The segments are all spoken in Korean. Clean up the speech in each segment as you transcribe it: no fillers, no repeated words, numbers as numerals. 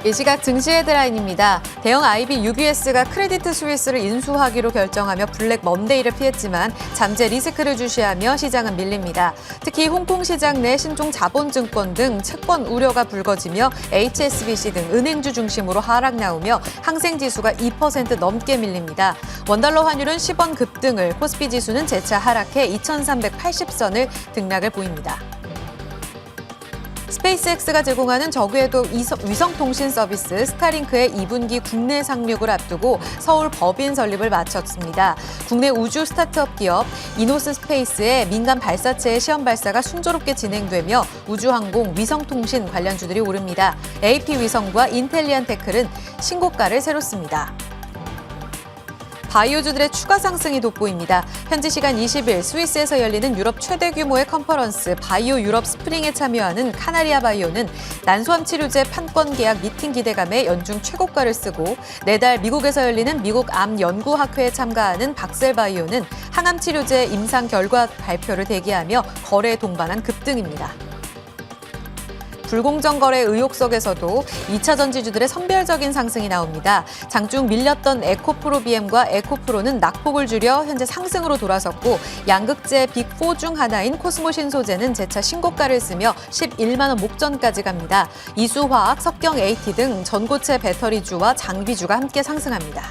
이 시각 증시 헤드라인입니다. 대형 IB UBS가 크레디트 스위스를 인수하기로 결정하며 블랙 먼데이를 피했지만 잠재 리스크를 주시하며 시장은 밀립니다. 특히 홍콩 시장 내 신종 자본증권 등 채권 우려가 불거지며 HSBC 등 은행주 중심으로 하락 나오며 항생지수가 2% 넘게 밀립니다. 원달러 환율은 10원 급등을, 코스피 지수는 재차 하락해 2,380선을 등락을 보입니다. 스페이스X가 제공하는 저궤도 위성통신 서비스 스타링크의 2분기 국내 상륙을 앞두고 서울 법인 설립을 마쳤습니다. 국내 우주 스타트업 기업 이노스 스페이스의 민간 발사체의 시험 발사가 순조롭게 진행되며 우주항공, 위성통신 관련주들이 오릅니다. AP위성과 인텔리안테클은 신고가를 세웠습니다. 바이오주들의 추가 상승이 돋보입니다. 현지 시간 20일 스위스에서 열리는 유럽 최대 규모의 컨퍼런스 바이오 유럽 스프링에 참여하는 카나리아 바이오는 난소암 치료제 판권 계약 미팅 기대감에 연중 최고가를 쓰고 내달 미국에서 열리는 미국 암 연구학회에 참가하는 박셀 바이오는 항암 치료제 임상 결과 발표를 대기하며 거래에 동반한 급등입니다. 불공정 거래 의혹 속에서도 2차 전지주들의 선별적인 상승이 나옵니다. 장중 밀렸던 에코프로비엠과 에코프로는 낙폭을 줄여 현재 상승으로 돌아섰고 양극재 빅4 중 하나인 코스모 신소재는 재차 신고가를 쓰며 11만 원 목전까지 갑니다. 이수화학, 석경 AT 등 전고체 배터리주와 장비주가 함께 상승합니다.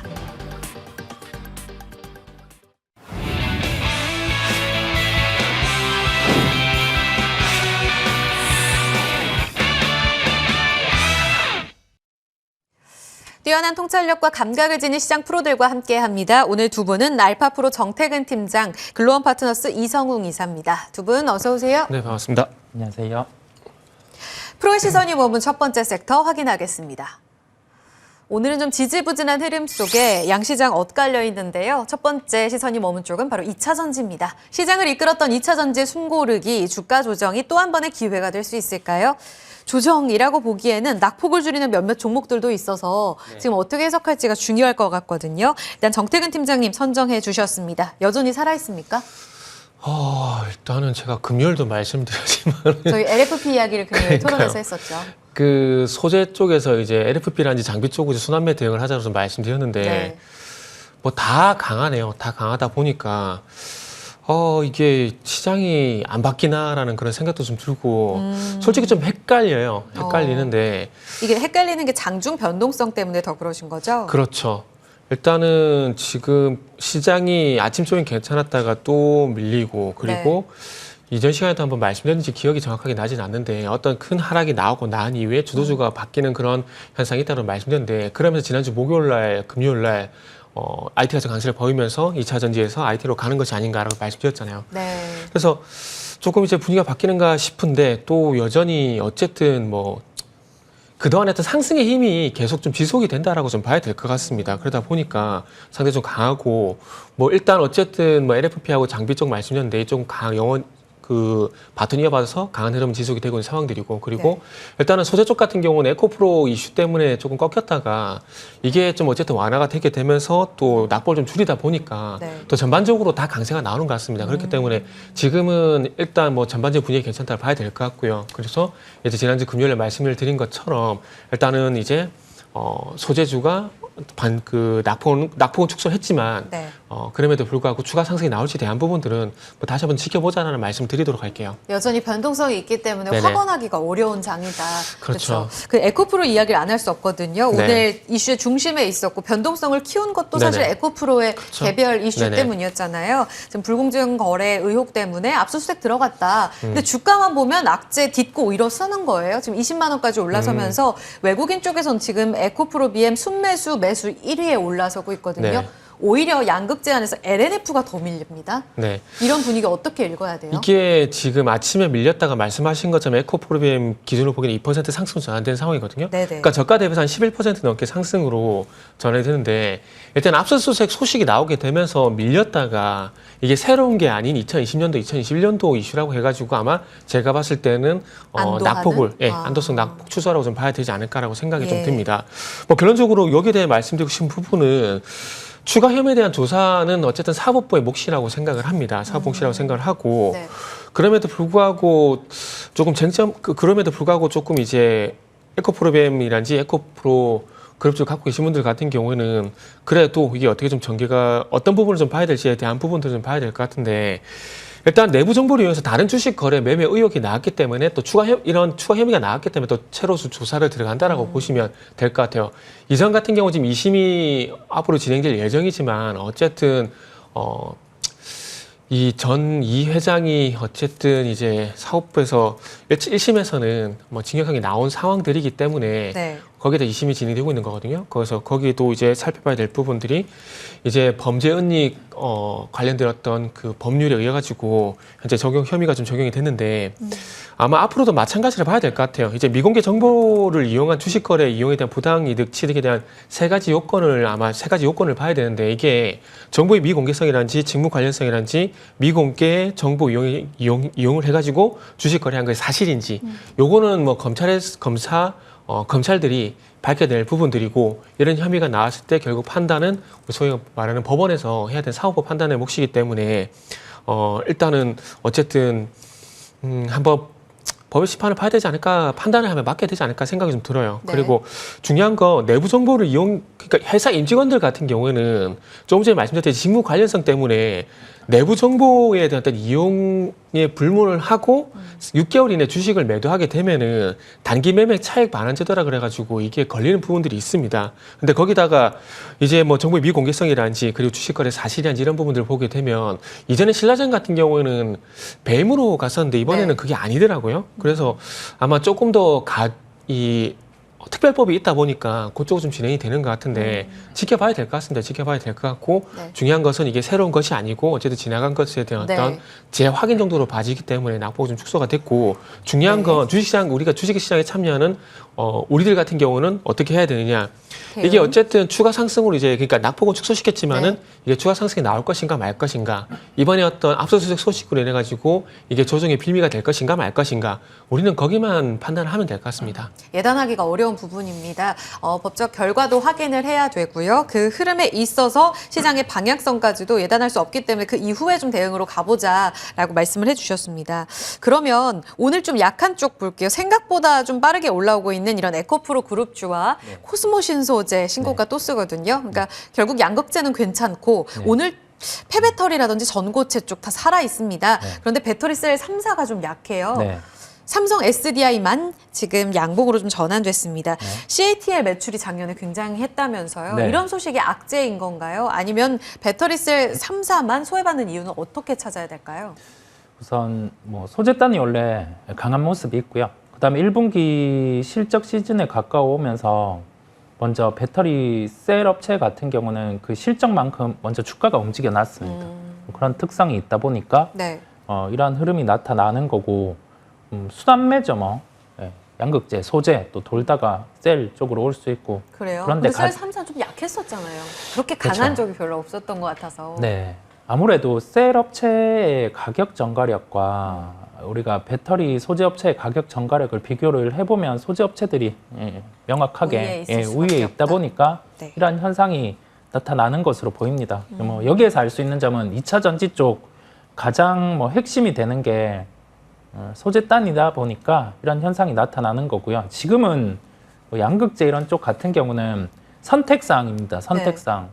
뛰어난 통찰력과 감각을 지닌 시장 프로들과 함께합니다. 오늘 두 분은 알파프로 정태근 팀장, 글로원 파트너스 이성웅 이사입니다. 두 분 어서 오세요. 네, 반갑습니다. 안녕하세요. 프로의 시선이 머문 첫 번째 섹터 확인하겠습니다. 오늘은 좀 지지부진한 흐름 속에 양시장 엇갈려 있는데요. 첫 번째 시선이 머문 쪽은 바로 2차 전지입니다. 시장을 이끌었던 2차 전지의 숨고르기, 주가 조정이 또 한 번의 기회가 될 수 있을까요? 조정이라고 보기에는 낙폭을 줄이는 몇몇 종목들도 있어서 지금 어떻게 해석할지가 중요할 것 같거든요. 일단 정태근 팀장님 선정해 주셨습니다. 여전히 살아있습니까? 일단은 제가 금요일도 말씀드렸지만 저희 LFP 이야기를 금요일 토론에서 했었죠. 그 소재 쪽에서 이제 LFP라든지 장비 쪽으로 순환매 대응을 하자고 좀 말씀드렸는데 네. 뭐 다 강하네요. 다 강하다 보니까 이게 시장이 안 바뀌나라는 그런 생각도 좀 들고 솔직히 좀 헷갈려요. 헷갈리는데 이게 헷갈리는 게 장중 변동성 때문에 더 그러신 거죠? 그렇죠. 일단은 지금 시장이 아침쪽엔 괜찮았다가 또 밀리고 그리고 이전 시간에도 한번 말씀드렸는지 기억이 정확하게 나진 않는데 어떤 큰 하락이 나오고 난 이후에 주도주가 바뀌는 그런 현상이 있다고 말씀드렸는데 그러면서 지난주 목요일 날, 금요일 날 IT가 강세를 보이면서 2차 전지에서 IT로 가는 것이 아닌가라고 말씀드렸잖아요. 네. 그래서 조금 이제 분위기가 바뀌는가 싶은데 또 여전히 어쨌든 뭐 그동안 했던 상승의 힘이 계속 좀 지속이 된다라고 좀 봐야 될 것 같습니다. 그러다 보니까 상당히 좀 강하고 뭐 일단 어쨌든 뭐 LFP하고 장비 쪽 말씀드렸는데 좀 바톤 이어받아서 강한 흐름 지속이 되고 있는 상황들이고 그리고 일단은 소재 쪽 같은 경우는 에코프로 이슈 때문에 조금 꺾였다가 이게 좀 어쨌든 완화가 되게 되면서 또 낙폭을 좀 줄이다 보니까 또 전반적으로 다 강세가 나오는 것 같습니다. 그렇기 때문에 지금은 일단 뭐 전반적인 분위기 괜찮다고 봐야 될 것 같고요. 그래서 이제 지난주 금요일에 말씀을 드린 것처럼 일단은 이제 소재주가 낙폭은 축소했지만 그럼에도 불구하고 추가 상승이 나올지 대한 부분들은 뭐 다시 한번 지켜보자는 말씀을 드리도록 할게요. 여전히 변동성이 있기 때문에 확언하기가 어려운 장이다. 그렇죠. 그 에코프로 이야기를 안 할 수 없거든요. 오늘 이슈의 중심에 있었고 변동성을 키운 것도 사실 에코프로의 개별 이슈 때문이었잖아요. 지금 불공정 거래 의혹 때문에 압수수색 들어갔다. 근데 주가만 보면 악재 딛고 일어서는 거예요. 지금 20만 원까지 올라서면서 외국인 쪽에서는 지금 에코프로 BM 순매수 매수 1위에 올라서고 있거든요. 오히려 양극재 안에서 LNF가 더 밀립니다. 이런 분위기 어떻게 읽어야 돼요? 이게 지금 아침에 밀렸다가 말씀하신 것처럼 에코프로비엠 기준으로 보기에는 2% 상승 전환된 상황이거든요. 그러니까 저가 대비해서 한 11% 넘게 상승으로 전환이 되는데 일단 압수수색 소식이 나오게 되면서 밀렸다가 이게 새로운 게 아닌 2020년도, 2021년도 이슈라고 해가지고 아마 제가 봤을 때는 낙폭을 안도성 낙폭 추소라고 좀 봐야 되지 않을까라고 생각이 좀 듭니다. 뭐 결론적으로 여기에 대해 말씀드리고 싶은 부분은 추가 혐의에 대한 조사는 어쨌든 사법부의 몫이라고 생각을 합니다. 사법 몫이라고 생각을 하고 그럼에도 불구하고 조금 쟁점 그럼에도 불구하고 조금 이제 에코프로뱀이란지 에코프로 그룹을 갖고 계신 분들 같은 경우에는 그래도 이게 어떻게 좀 전개가 어떤 부분을 좀 봐야 될지에 대한 부분들을 좀 봐야 될 것 같은데 일단 내부 정보를 이용해서 다른 주식 거래 매매 의혹이 나왔기 때문에 또 이런 추가 혐의가 나왔기 때문에 또 새로 조사를 들어간다라고 보시면 될 것 같아요. 이전 같은 경우 지금 2심이 앞으로 진행될 예정이지만 어쨌든 이 전 이 회장이 어쨌든 이제 사업부에서 1심에서는 뭐 징역형이 나온 상황들이기 때문에 네. 거기에 2심이 진행되고 있는 거거든요. 그래서 거기도 이제 살펴봐야 될 부분들이 이제 범죄 은닉 관련된 어떤 그 법률에 의해 가지고 현재 적용 혐의가 좀 적용이 됐는데 아마 앞으로도 마찬가지로 봐야 될 것 같아요. 이제 미공개 정보를 이용한 주식 거래 이용에 대한 부당 이득 취득에 대한 세 가지 요건을 봐야 되는데 이게 정보의 미공개성이란지 직무 관련성이란지 미공개 정보 이용을 해가지고 주식 거래한 게 사실인지 요거는 뭐 검찰들이 밝혀낼 부분들이고 이런 혐의가 나왔을 때 결국 판단은 소위 말하는 법원에서 해야 되는 사법부 판단의 몫이기 때문에 일단은 어쨌든 한번 법의 심판을 봐야 되지 않을까, 판단을 하면 맡겨야 되지 않을까 생각이 좀 들어요. 네. 그리고 중요한 거 내부 정보를 그러니까 회사 임직원들 같은 경우에는 조금 전에 말씀드렸듯이 직무 관련성 때문에 내부 정보에 대한 어떤 이용에 불문을 하고 6개월 이내 주식을 매도하게 되면은 단기 매매 차익 반환 제도라 그래가지고 이게 걸리는 부분들이 있습니다. 근데 거기다가 이제 뭐 정보의 미공개성이란지 그리고 주식 거래 사실이란지 이런 부분들을 보게 되면 이전에 신라젠 같은 경우에는 배임으로 갔었는데 이번에는 네. 그게 아니더라고요. 그래서 아마 조금 더 특별법이 있다 보니까 그쪽으로 좀 진행이 되는 것 같은데 지켜봐야 될 것 같습니다. 지켜봐야 될 것 같고 네. 중요한 것은 이게 새로운 것이 아니고 어쨌든 지나간 것에 대한 어떤 네. 재확인 정도로 봐지기 때문에 낙폭이 좀 축소가 됐고 중요한 건 우리가 주식시장에 참여하는 우리들 같은 경우는 어떻게 해야 되느냐. 이게 어쨌든 추가 상승으로 이제 그러니까 낙폭은 축소시켰지만은 이게 추가 상승이 나올 것인가 말 것인가. 이번에 어떤 압수수색 소식으로 인해 가지고 이게 조정의 빌미가 될 것인가 말 것인가. 우리는 거기만 판단을 하면 될 것 같습니다. 예단하기가 어려운 부분입니다. 법적 결과도 확인을 해야 되고요. 그 흐름에 있어서 시장의 방향성까지도 예단할 수 없기 때문에 그 이후에 좀 대응으로 가보자라고 말씀을 해주셨습니다. 그러면 오늘 좀 약한 쪽 볼게요. 생각보다 좀 빠르게 올라오고 있는 이런 에코프로 그룹주와 코스모 신소재 신고가 또 쓰거든요. 그러니까 결국 양극재는 괜찮고 오늘 폐배터리라든지 전고체 쪽 다 살아 있습니다. 그런데 배터리 셀 3사가 좀 약해요. 삼성 SDI만 지금 양봉으로 좀 전환됐습니다. CATL 매출이 작년에 굉장히 했다면서요. 이런 소식이 악재인 건가요? 아니면 배터리 셀 3사만 소외받는 이유는 어떻게 찾아야 될까요? 우선 뭐 소재단이 원래 강한 모습이 있고요. 그다음에 1분기 실적 시즌에 가까워오면서 먼저 배터리 셀 업체 같은 경우는 그 실적만큼 먼저 주가가 움직여 놨습니다. 그런 특성이 있다 보니까 이러한 흐름이 나타나는 거고 수단매죠 뭐. 양극재, 소재 또 돌다가 셀 쪽으로 올 수 있고. 그래요? 그런데 셀 3사 좀 약했었잖아요. 그렇게 강한 적이 별로 없었던 것 같아서. 네. 아무래도 셀 업체의 가격 전가력과 우리가 배터리 소재 업체의 가격 전가력을 비교를 해보면 소재 업체들이 명확하게 우위에 있다 보니까 이러한 현상이 나타나는 것으로 보입니다. 뭐 여기에서 알 수 있는 점은 2차 전지 쪽 가장 뭐 핵심이 되는 게 소재단이다 보니까 이런 현상이 나타나는 거고요. 지금은 뭐 양극재 이런 쪽 같은 경우는 선택사항입니다. 선택사항.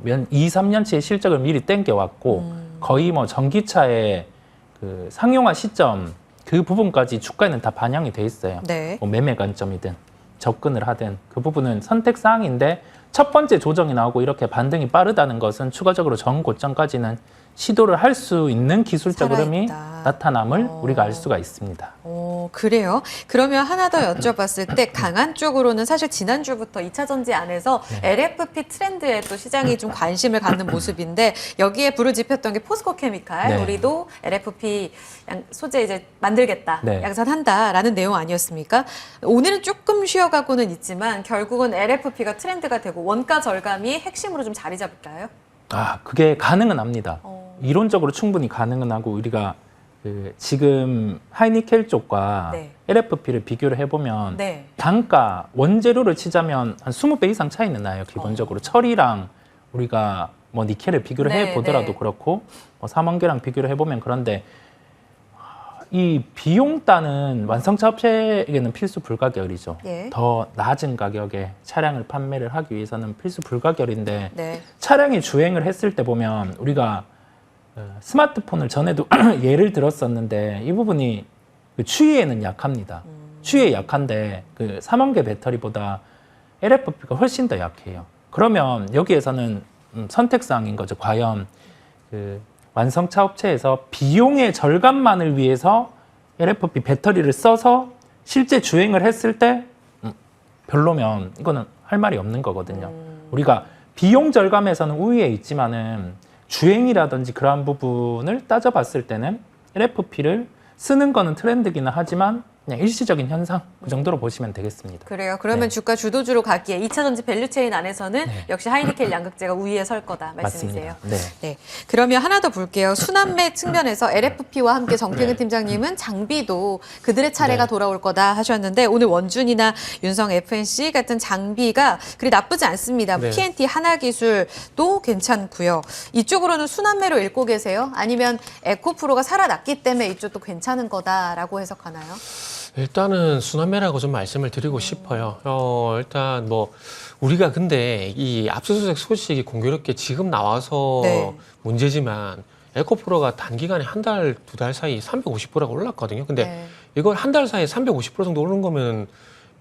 2, 3년치의 실적을 미리 땡겨왔고 거의 뭐 전기차의 그 상용화 시점 그 부분까지 주가에는 다 반영이 돼 있어요. 뭐 매매 관점이든 접근을 하든 그 부분은 선택사항인데 첫 번째 조정이 나오고 이렇게 반등이 빠르다는 것은 추가적으로 전 고점까지는 시도를 할 수 있는 기술적 흐름이 나타남을 우리가 알 수가 있습니다. 그래요? 그러면 하나 더 여쭤봤을 때 강한 쪽으로는 사실 지난주부터 2차 전지 안에서 LFP 트렌드에 또 시장이 좀 관심을 갖는 모습인데 여기에 불을 지폈던 게 포스코 케미칼, 우리도 LFP 소재 이제 만들겠다, 양산한다라는 내용 아니었습니까? 오늘은 조금 쉬어가고는 있지만 결국은 LFP가 트렌드가 되고 원가 절감이 핵심으로 좀 자리 잡을까요? 그게 가능은 합니다. 이론적으로 충분히 가능은 하고 우리가 지금 하이니켈 쪽과 LFP를 비교를 해보면 단가, 원재료를 치자면 한 20배 이상 차이는 나요. 기본적으로 철이랑 우리가 뭐 니켈을 비교를 해보더라도 그렇고 뭐 삼원계랑 비교를 해보면 그런데 이 비용 따는 완성차 업체에게는 필수 불가결이죠. 예. 더 낮은 가격에 차량을 판매를 하기 위해서는 필수 불가결인데 네. 차량이 주행을 했을 때 보면 우리가 스마트폰을 전에도 예를 들었었는데 이 부분이 그 추위에는 약합니다. 추위에 약한데 그 3원계 배터리보다 LFP가 훨씬 더 약해요. 그러면 여기에서는 선택사항인 거죠. 과연 그 완성차 업체에서 비용의 절감만을 위해서 LFP 배터리를 써서 실제 주행을 했을 때 별로면 이거는 할 말이 없는 거거든요. 우리가 비용 절감에서는 우위에 있지만은 주행이라든지 그러한 부분을 따져봤을 때는 LFP를 쓰는 거는 트렌드기는 하지만 그냥 일시적인 현상 그 정도로 보시면 되겠습니다. 그래요. 그러면 네. 주가 주도주로 가기에 2차전지 밸류체인 안에서는 네. 역시 하이니켈 양극재가 우위에 설 거다 말씀이세요. 맞습니다. 네. 네. 그러면 하나 더 볼게요. 순환매 측면에서 LFP와 함께 정태근 네. 팀장님은 장비도 그들의 차례가 네. 돌아올 거다 하셨는데 오늘 원준이나 윤성 FNC 같은 장비가 그리 나쁘지 않습니다. 네. PNT 하나기술도 괜찮고요. 이쪽으로는 순환매로 읽고 계세요? 아니면 에코프로가 살아났기 때문에 이쪽도 괜찮은 거다라고 해석하나요? 일단은 순환매라고 좀 말씀을 드리고 싶어요. 일단 뭐 우리가 근데 이 압수수색 소식이 공교롭게 지금 나와서 네. 문제지만 에코프로가 단기간에 한 달, 두 달 사이 350%가 올랐거든요. 근데 네. 이걸 한 달 사이에 350% 정도 오른 거면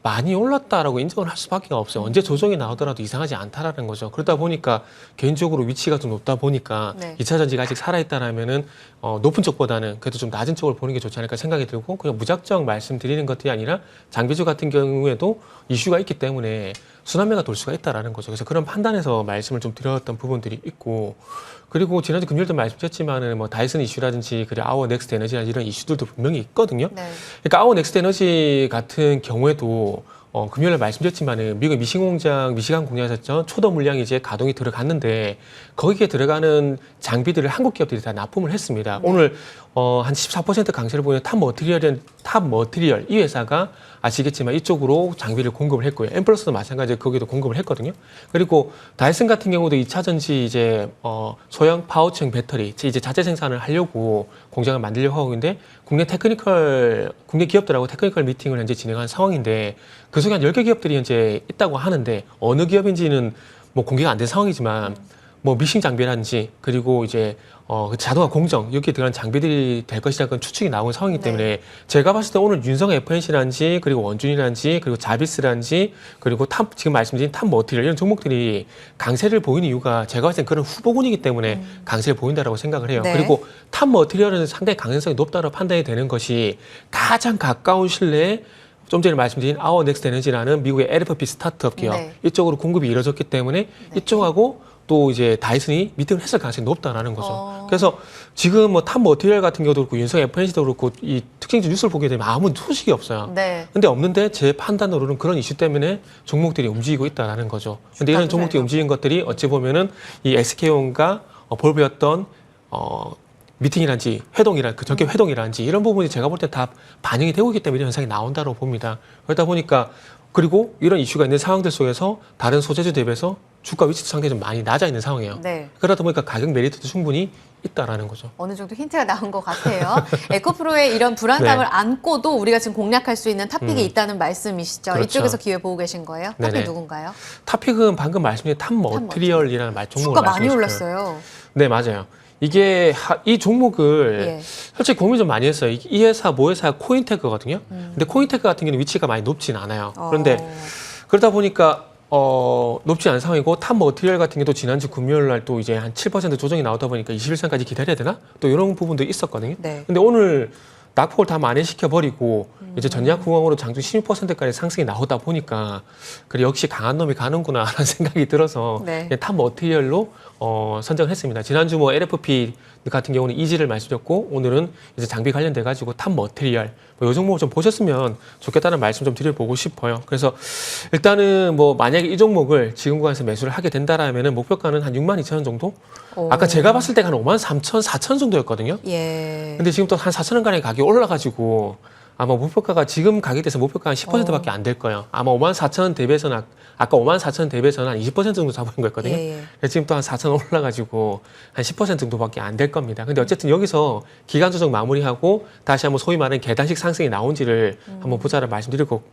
많이 올랐다라고 인정을 할 수밖에 없어요. 언제 조정이 나오더라도 이상하지 않다라는 거죠. 그러다 보니까 개인적으로 위치가 좀 높다 보니까 네. 2차 전지가 아직 살아있다라면은 높은 쪽보다는 그래도 좀 낮은 쪽을 보는 게 좋지 않을까 생각이 들고 그냥 무작정 말씀드리는 것들이 아니라 장비주 같은 경우에도 이슈가 있기 때문에 순환매가 돌 수가 있다라는 거죠. 그래서 그런 판단에서 말씀을 좀 드렸던 부분들이 있고 그리고 지난주 금요일도 말씀드렸지만은 뭐 다이슨 이슈라든지 그리고 아워 넥스트 에너지라든지 이런 이슈들도 분명히 있거든요. 네. 그러니까 아워 넥스트 에너지 같은 경우에도 금요일에 말씀드렸지만은 미국 미시간 공장에서 초도 물량이 이제 가동이 들어갔는데 거기에 들어가는 장비들을 한국 기업들이 다 납품을 했습니다. 오늘 한 14% 강세를 보이는 탑 머티리얼 이 회사가 아시겠지만 이쪽으로 장비를 공급을 했고요. 엠플러스도 마찬가지로 거기도 공급을 했거든요. 그리고 다이슨 같은 경우도 2차 전지 이제 소형 파워층 배터리 이제 자체 생산을 하려고 공장을 만들려고 하고 있는데 국내 기업들하고 테크니컬 미팅을 현재 진행한 상황인데 그 속에 한 10개 기업들이 현재 있다고 하는데 어느 기업인지는 뭐 공개가 안 된 상황이지만 뭐 미싱 장비라든지 그리고 이제 자동화 공정 여기에 들어간 장비들이 될 것이라는 건 추측이 나온 상황이기 때문에 네. 제가 봤을 때 오늘 윤성 FNC라든지 그리고 원준이라든지 그리고 자비스라든지 그리고 지금 말씀드린 탑 머티리얼 이런 종목들이 강세를 보이는 이유가 제가 봤을 때 그런 후보군이기 때문에 강세를 보인다라고 생각을 해요. 네. 그리고 탑 머티리얼은 상당히 강세성이 높다고 판단이 되는 것이 가장 가까운 신뢰에 좀 전에 말씀드린 아워 넥스트 에너지라는 미국의 LFP 스타트업 기업 네. 이쪽으로 공급이 이루어졌기 때문에 이쪽하고 또 이제 다이슨이 미팅을 했을 가능성이 높다라는 거죠. 그래서 지금 뭐 탑 머티리얼 같은 경우도 그렇고 윤성 FNC도 그렇고 이 특징주 뉴스를 보게 되면 아무 소식이 없어요. 네. 근데 없는데 제 판단으로는 그런 이슈 때문에 종목들이 움직이고 있다라는 거죠. 근데 이런 종목들이 움직인 것들이 어찌 보면은 이 SK온과 볼브였던 미팅이란지 그 전격 회동이란지 이런 부분이 제가 볼 때 다 반영이 되고 있기 때문에 이런 현상이 나온다고 봅니다. 그러다 보니까 그리고 이런 이슈가 있는 상황들 속에서 다른 소재주 대비해서 주가 위치도 상당히 좀 많이 낮아 있는 상황이에요. 네. 그러다 보니까 가격 메리트도 충분히 있다라는 거죠. 어느 정도 힌트가 나온 것 같아요. 에코프로의 이런 불안감을 네. 안고도 우리가 지금 공략할 수 있는 탑픽이 있다는 말씀이시죠. 그렇죠. 이쪽에서 기회 보고 계신 거예요? 탑픽 네네. 누군가요? 탑픽은 방금 말씀드린 탑 머티리얼이라는 종목을 주가 많이 말씀하셨어요. 올랐어요. 네, 맞아요. 이게 이 종목을 예. 솔직히 고민 좀 많이 했어요. 이 회사 회사가 코인테크거든요. 근데 코인테크 같은 경우는 위치가 많이 높진 않아요. 그런데 그러다 보니까 높지 않은 상황이고 탑 머티리얼 같은 경우도 지난주 금요일 날 또 이제 한 7% 조정이 나오다 보니까 21선까지 기다려야 되나? 또 이런 부분도 있었거든요. 네. 근데 오늘 낙폭을 다 만회시켜 버리고 이제 전략후공으로 장중 16%까지 상승이 나오다 보니까 그래 역시 강한 놈이 가는구나라는 생각이 들어서 네. 탑 머티리얼로 선정을 했습니다. 지난주 뭐 LFP 같은 경우는 이지를 말씀드렸고 오늘은 이제 장비 관련돼 가지고 탑 머티리얼 이 종목을 좀 보셨으면 좋겠다는 말씀 좀 드려보고 싶어요. 그래서 일단은 뭐 만약에 이 종목을 지금 구간에서 매수를 하게 된다라면은 목표가는 한 62,000원 정도? 아까 제가 봤을 때가 한 53,000, 4,000 정도였거든요. 예. 근데 지금 또 한 4,000원가량의 가격이 올라가지고 아마 목표가가 지금 가격대에서 목표가 한 10%밖에 안 될 거예요. 아마 54,000원 대비해서는 아까 54,000원 대비해서는 한 20% 정도 잡은 거였거든요. 예. 그래서 지금 또 한 4,000원 올라가지고 한 10% 정도밖에 안 될 겁니다. 근데 어쨌든 여기서 기간 조정 마무리하고 다시 한번 소위 말하는 계단식 상승이 나온지를 한번 보자를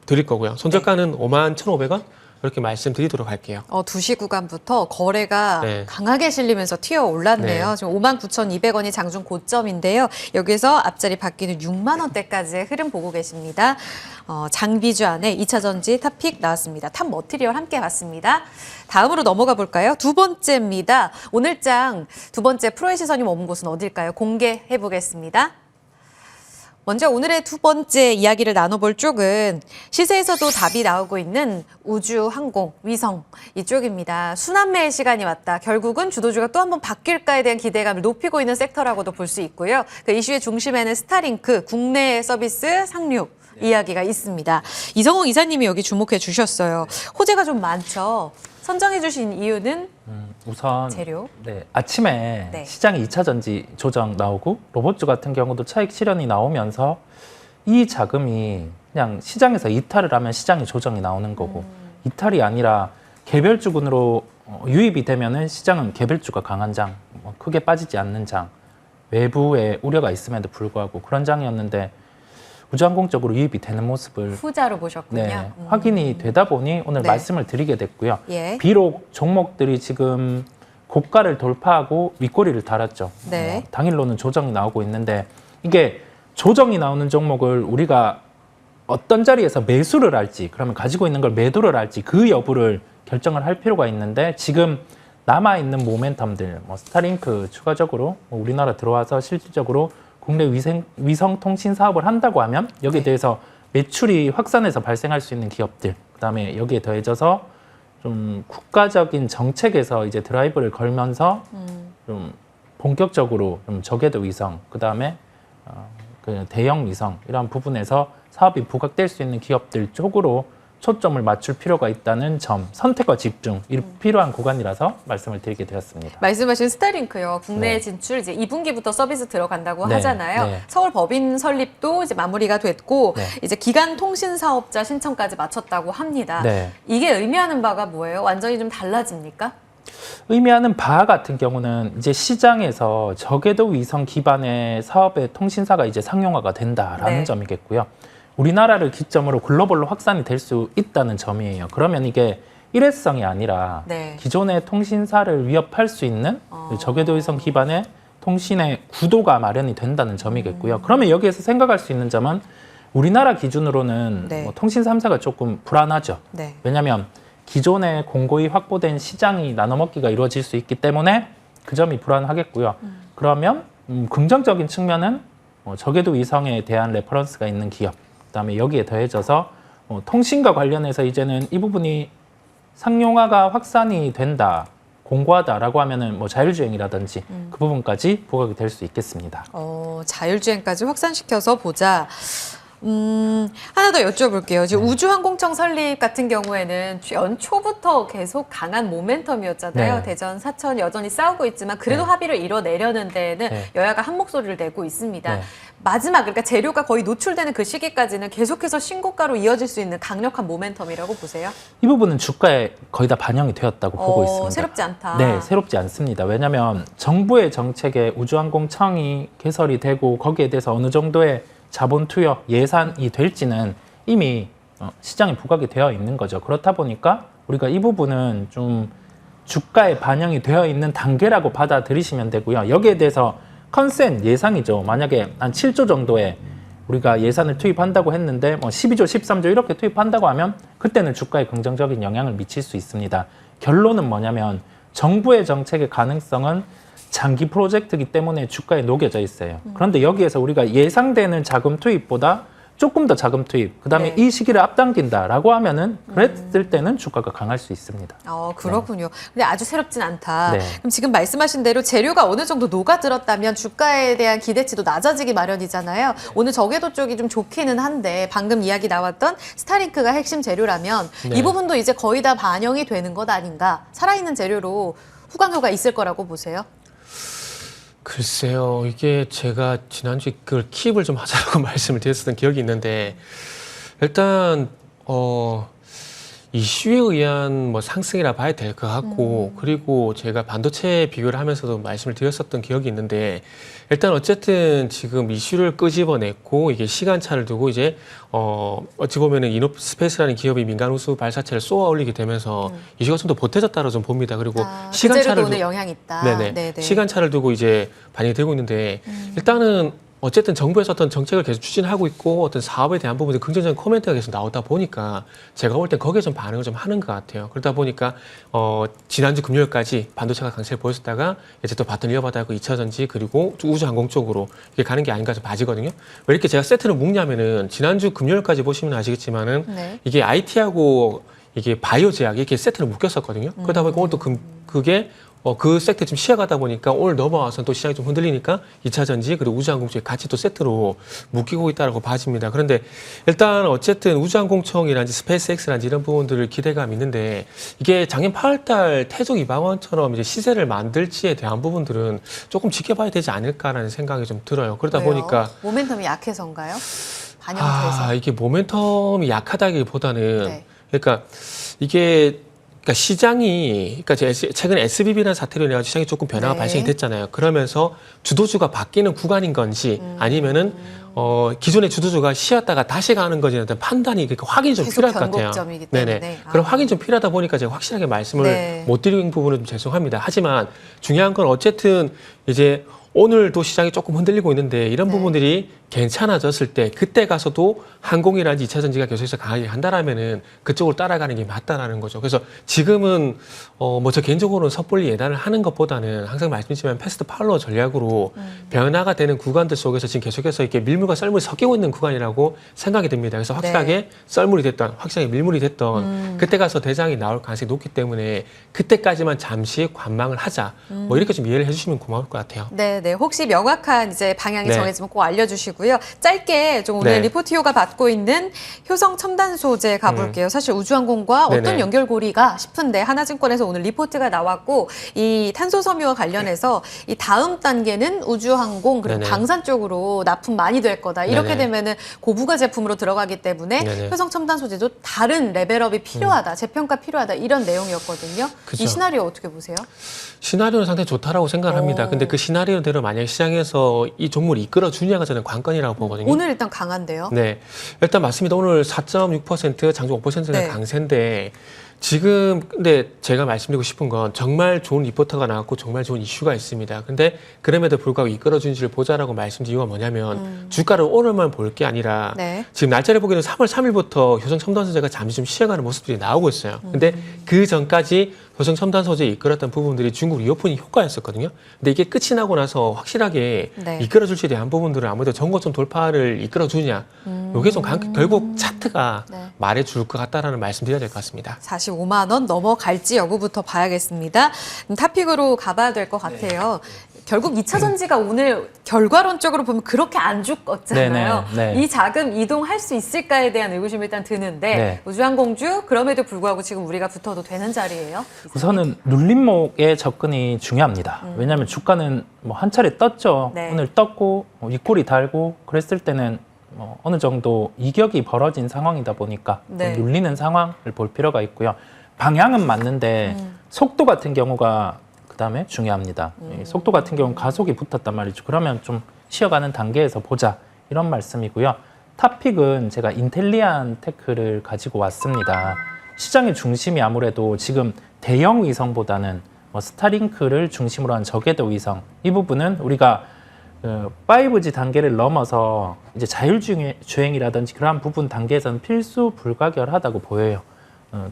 드릴 거고요. 손절가는 51,500원 이렇게 말씀드리도록 할게요. 2시 구간부터 거래가 네. 강하게 실리면서 튀어 올랐네요. 네. 지금 59,200원이 장중 고점인데요. 여기서 앞자리 바뀌는 6만 원대까지의 흐름 보고 계십니다. 장비주 안에 2차 전지 탑픽 나왔습니다. 탑 머티리얼 함께 봤습니다. 다음으로 넘어가 볼까요? 두 번째입니다. 오늘장 두 번째 프로의 시선이 머문 곳은 어딜까요? 공개해 보겠습니다. 먼저 오늘의 두 번째 이야기를 나눠볼 쪽은 시세에서도 답이 나오고 있는 우주, 항공, 위성 이쪽입니다. 순환매의 시간이 왔다. 결국은 주도주가 또 한 번 바뀔까에 대한 기대감을 높이고 있는 섹터라고도 볼 수 있고요. 그 이슈의 중심에는 스타링크, 국내 서비스 상륙 이야기가 있습니다. 이성웅 이사님이 여기 주목해 주셨어요. 호재가 좀 많죠. 선정해 주신 이유는 우선 재료. 네, 아침에 네. 시장에 2차 전지 조정 나오고 로봇주 같은 경우도 차익 실현이 나오면서 이 자금이 그냥 시장에서 이탈을 하면 시장에 조정이 나오는 거고 이탈이 아니라 개별주군으로 유입이 되면은 시장은 개별주가 강한 장, 크게 빠지지 않는 장, 외부에 우려가 있음에도 불구하고 그런 장이었는데 우주항공 쪽으로 유입이 되는 모습을 후자로 보셨군요. 네, 확인이 되다 보니 오늘 네. 말씀을 드리게 됐고요. 예. 비록 종목들이 지금 고가를 돌파하고 윗꼬리를 달았죠. 네. 당일로는 조정이 나오고 있는데 이게 조정이 나오는 종목을 우리가 어떤 자리에서 매수를 할지 그러면 가지고 있는 걸 매도를 할지 그 여부를 결정을 할 필요가 있는데 지금 남아있는 모멘텀들 스타링크 추가적으로 우리나라 들어와서 실질적으로 국내 위성 통신 사업을 한다고 하면 여기에 대해서 매출이 확산해서 발생할 수 있는 기업들, 그다음에 여기에 더해져서 좀 국가적인 정책에서 이제 드라이브를 걸면서 좀 본격적으로 좀 저궤도 위성, 그다음에 그 대형 위성 이런 부분에서 사업이 부각될 수 있는 기업들 쪽으로 초점을 맞출 필요가 있다는 점, 선택과 집중, 이 필요한 구간이라서 말씀을 드리게 되었습니다. 말씀하신 스타링크요. 국내 네. 진출 이제 2분기부터 서비스 들어간다고 네, 하잖아요. 네. 서울 법인 설립도 이제 마무리가 됐고 네. 이제 기간 통신 사업자 신청까지 마쳤다고 합니다. 네. 이게 의미하는 바가 뭐예요? 완전히 좀 달라집니까? 의미하는 바 같은 경우는 이제 시장에서 저궤도 위성 기반의 사업의 통신사가 이제 상용화가 된다라는 네. 점이겠고요. 우리나라를 기점으로 글로벌로 확산이 될 수 있다는 점이에요. 그러면 이게 일회성이 아니라 네. 기존의 통신사를 위협할 수 있는 저궤도 위성 기반의 통신의 구도가 마련이 된다는 점이겠고요. 그러면 여기에서 생각할 수 있는 점은 우리나라 기준으로는 네. 통신 3사가 조금 불안하죠. 네. 왜냐하면 기존에 공고히 확보된 시장이 나눠먹기가 이루어질 수 있기 때문에 그 점이 불안하겠고요. 그러면 긍정적인 측면은 저궤도 위성에 대한 레퍼런스가 있는 기업, 그다음에 여기에 더해져서 통신과 관련해서 이제는 이 부분이 상용화가 확산이 된다, 공고하다라고 하면은 자율주행이라든지 그 부분까지 부각이 될 수 있겠습니다. 자율주행까지 확산시켜서 보자. 하나 더 여쭤볼게요. 지금 우주항공청 설립 같은 경우에는 연초부터 계속 강한 모멘텀이었잖아요. 네. 대전, 사천 여전히 싸우고 있지만 그래도 네. 합의를 이뤄내려는 데에는 네. 여야가 한 목소리를 내고 있습니다. 네. 마지막, 그러니까 재료가 거의 노출되는 그 시기까지는 계속해서 신고가로 이어질 수 있는 강력한 모멘텀이라고 보세요? 이 부분은 주가에 거의 다 반영이 되었다고 보고 있습니다. 새롭지 않다. 네, 새롭지 않습니다. 왜냐하면 정부의 정책에 우주항공청이 개설이 되고 거기에 대해서 어느 정도의 자본 투여 예산이 될지는 이미 시장에 부각이 되어 있는 거죠. 그렇다 보니까 우리가 이 부분은 좀 주가에 반영이 되어 있는 단계라고 받아들이시면 되고요. 여기에 대해서 컨센 예상이죠. 만약에 한 7조 정도의 우리가 예산을 투입한다고 했는데 12조, 13조 이렇게 투입한다고 하면 그때는 주가에 긍정적인 영향을 미칠 수 있습니다. 결론은 뭐냐면 정부의 정책의 가능성은 장기 프로젝트이기 때문에 주가에 녹여져 있어요. 그런데 여기에서 우리가 예상되는 자금 투입보다 조금 더 자금 투입, 그다음에 네. 이 시기를 앞당긴다라고 하면은 그랬을 때는 주가가 강할 수 있습니다. 그렇군요. 근데 아주 새롭진 않다. 네. 그럼 지금 말씀하신 대로 재료가 어느 정도 녹아들었다면 주가에 대한 기대치도 낮아지기 마련이잖아요. 오늘 저궤도 쪽이 좀 좋기는 한데 방금 이야기 나왔던 스타링크가 핵심 재료라면 네. 이 부분도 이제 거의 다 반영이 되는 것 아닌가. 살아있는 재료로 후광효가 있을 거라고 보세요? 글쎄요, 이게 제가 지난주에 그걸 킵을 좀 하자라고 말씀을 드렸었던 기억이 있는데, 일단, 이슈에 의한 뭐 상승이라 봐야 될 것 같고, 그리고 제가 반도체 비교를 하면서도 말씀을 드렸었던 기억이 있는데, 일단 어쨌든 지금 이슈를 끄집어냈고, 이게 시간차를 두고 이제, 어찌 보면은 이노스페이스라는 기업이 민간 우수 발사체를 쏘아 올리게 되면서 이슈가 좀 더 보태졌다고 좀 봅니다. 그리고 시간차를 오늘 영향이 있다. 네네. 시간차를 두고 이제 반영이 되고 있는데, 일단은 어쨌든 정부에서 어떤 정책을 계속 추진하고 있고 어떤 사업에 대한 부분에 긍정적인 코멘트가 계속 나오다 보니까 제가 볼 때 거기에 좀 반응을 좀 하는 것 같아요. 그러다 보니까 지난주 금요일까지 반도체가 강세를 보였다가 이제 또 바톤 이어받아고 2차 전지 그리고 우주항공 쪽으로 이렇게 가는 게 아닌가 좀 봐지거든요. 왜 이렇게 제가 세트를 묶냐면은 지난주 금요일까지 보시면 아시겠지만은 네. 이게 IT하고 이게 바이오 제약이 이렇게 세트를 묶였었거든요. 그러다 보니까 오늘 또 그게 그 섹터 좀 쉬어가다 보니까 오늘 넘어와서 또 시장이 좀 흔들리니까 2차 전지 그리고 우주항공 쪽에 같이 또 세트로 묶이고 있다고 봐집니다. 그런데 일단 어쨌든 우주항공청이라든지 스페이스X라든지 이런 부분들을 기대감 있는데 이게 작년 8월달 태종 이방원처럼 이제 시세를 만들지에 대한 부분들은 조금 지켜봐야 되지 않을까라는 생각이 좀 들어요. 그러다 왜요? 보니까 모멘텀이 약해서인가요? 반영돼서? 이게 모멘텀이 약하다기보다는 네. 그러니까 이게 그러니까 시장이 그러니까 최근에 SBB라는 사태로 인해 시장이 조금 변화가 네. 발생이 됐잖아요. 그러면서 주도주가 바뀌는 구간인 건지 아니면은 기존의 주도주가 쉬었다가 다시 가는 건지에 대한 판단이 그러니까 확인이 좀 필요할 것 같아요. 변곡점이기 때문에. 네네. 그럼 확인 좀 필요하다 보니까 제가 확실하게 말씀을 네. 못 드린 부분은 좀 죄송합니다. 하지만 중요한 건 어쨌든 이제 오늘도 시장이 조금 흔들리고 있는데 이런 네. 부분들이 괜찮아졌을 때 그때 가서도 항공이라든지 2차 전지가 계속해서 강하게 간다라면은 그쪽으로 따라가는 게 맞다라는 거죠. 그래서 지금은 뭐 저 개인적으로는 섣불리 예단을 하는 것보다는 항상 말씀드리지만 패스트 팔로워 전략으로 변화가 되는 구간들 속에서 지금 계속해서 이렇게 밀물과 썰물이 섞이고 있는 구간이라고 생각이 듭니다. 그래서 확실하게 썰물이 됐던 확실하게 밀물이 됐던 그때 가서 대장이 나올 가능성이 높기 때문에 그때까지만 잠시 관망을 하자. 뭐 이렇게 좀 이해를 해주시면 고마울 것 같아요. 네, 혹시 명확한 이제 방향이 네. 정해지면 꼭 알려주시고요. 짧게 좀 오늘 네. 리포티오가 받고 있는 효성 첨단 소재 가볼게요. 사실 우주항공과 어떤 네네. 연결고리가 싶은데 하나증권에서 오늘 리포트가 나왔고 이 탄소 섬유와 관련해서 이 다음 단계는 우주항공 그리고 네네. 방산 쪽으로 납품 많이 될 거다. 이렇게 네네. 되면은 고부가 제품으로 들어가기 때문에 네네. 효성 첨단 소재도 다른 레벨업이 필요하다, 재평가 필요하다 이런 내용이었거든요. 그쵸. 이 시나리오 어떻게 보세요? 시나리오는 상당히 좋다라고 생각을 합니다. 근데 그 시나리오대로 만약에 시장에서 이 종목을 이끌어 주냐가 저는 관건이라고 보거든요. 오늘 일단 강한데요. 네. 일단 맞습니다. 오늘 4.6% 장중 5%가 네. 강세인데 지금 근데 제가 말씀드리고 싶은 건 정말 좋은 리포터가 나왔고 정말 좋은 이슈가 있습니다. 근데 그럼에도 불구하고 이끌어준지를 보자라고 말씀드린 이유가 뭐냐면 주가를 오늘만 볼 게 아니라 네. 지금 날짜를 보기에는 3월 3일부터 효성 첨단 소재가 잠시 좀 쉬어가는 모습들이 나오고 있어요. 근데 그 전까지 효성 첨단 소재에 이끌었던 부분들이 중국 리오프닝 효과였었거든요. 근데 이게 끝이 나고 나서 확실하게 네. 이끌어줄 수 있는 부분들은 아무래도 전고점 돌파를 이끌어주냐. 이게 좀 결국 차트가 네. 말해줄 것 같다라는 말씀드려야 될 것 같습니다. 45만 원 넘어갈지 여부부터 봐야겠습니다. 탑픽으로 가봐야 될 것 같아요. 결국 2차 전지가 오늘 결과론적으로 보면 그렇게 안 죽었잖아요. 네네, 네. 이 자금 이동할 수 있을까에 대한 의구심이 일단 드는데 네. 우주항공주 그럼에도 불구하고 지금 우리가 붙어도 되는 자리예요? 우선은 눌림목의 접근이 중요합니다. 왜냐하면 주가는 뭐 한 차례 떴죠. 네. 오늘 떴고 윗골이 달고 그랬을 때는 뭐 어느 정도 이격이 벌어진 상황이다 보니까 네. 좀 눌리는 상황을 볼 필요가 있고요. 방향은 맞는데 속도 같은 경우가 그다음에 중요합니다. 이 속도 같은 경우는 가속이 붙었단 말이죠. 그러면 좀 쉬어가는 단계에서 보자 이런 말씀이고요. 탑픽은 제가 인텔리안 테크를 가지고 왔습니다. 시장의 중심이 아무래도 지금 대형 위성보다는 뭐 스타링크를 중심으로 한 저궤도 위성 이 부분은 우리가 5G 단계를 넘어서 이제 자율주행이라든지 그러한 부분 단계에서는 필수 불가결하다고 보여요.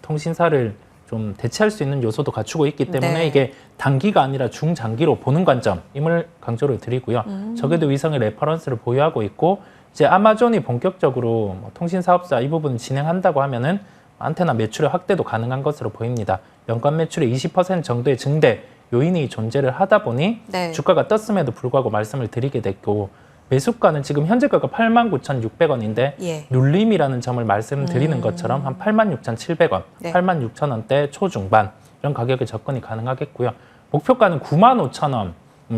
통신사를 좀 대체할 수 있는 요소도 갖추고 있기 때문에 네. 이게 단기가 아니라 중장기로 보는 관점임을 강조를 드리고요. 저궤도 위성의 레퍼런스를 보유하고 있고 이제 아마존이 본격적으로 뭐 통신 사업사 이 부분을 진행한다고 하면은 안테나 매출의 확대도 가능한 것으로 보입니다. 연간 매출의 20% 정도의 증대 요인이 존재를 하다 보니 네. 주가가 떴음에도 불구하고 말씀을 드리게 됐고 매수가는 지금 현재가가 89,600원인데 예. 눌림이라는 점을 말씀드리는 것처럼 한 86,700원, 네. 86,000원대 초중반 이런 가격에 접근이 가능하겠고요. 목표가는 95,000원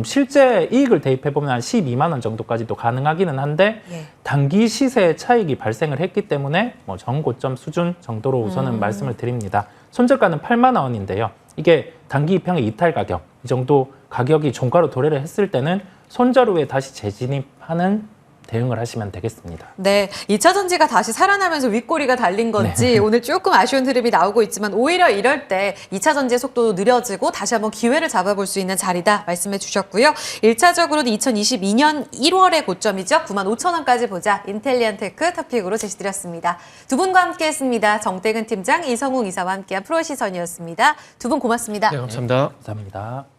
실제 이익을 대입해 보면 한 12만 원 정도까지도 가능하기는 한데 예. 단기 시세 차익이 발생을 했기 때문에 뭐 전고점 수준 정도로 우선은 말씀을 드립니다. 손절가는 8만 원인데요. 이게 단기 입형의 이탈 가격, 이 정도 가격이 종가로 도래를 했을 때는 손절 후에 다시 재진입하는 대응을 하시면 되겠습니다. 네, 2차 전지가 다시 살아나면서 윗꼬리가 달린 건지 오늘 조금 아쉬운 흐름이 나오고 있지만 오히려 이럴 때 2차 전지의 속도도 느려지고 다시 한번 기회를 잡아볼 수 있는 자리다 말씀해 주셨고요. 1차적으로는 2022년 1월의 고점이죠. 95,000원까지 보자. 인텔리안테크 토픽으로 제시드렸습니다. 두 분과 함께했습니다. 정태근 팀장, 이성웅 이사와 함께한 프로 시선이었습니다. 두 분 고맙습니다. 네, 감사합니다. 감사합니다.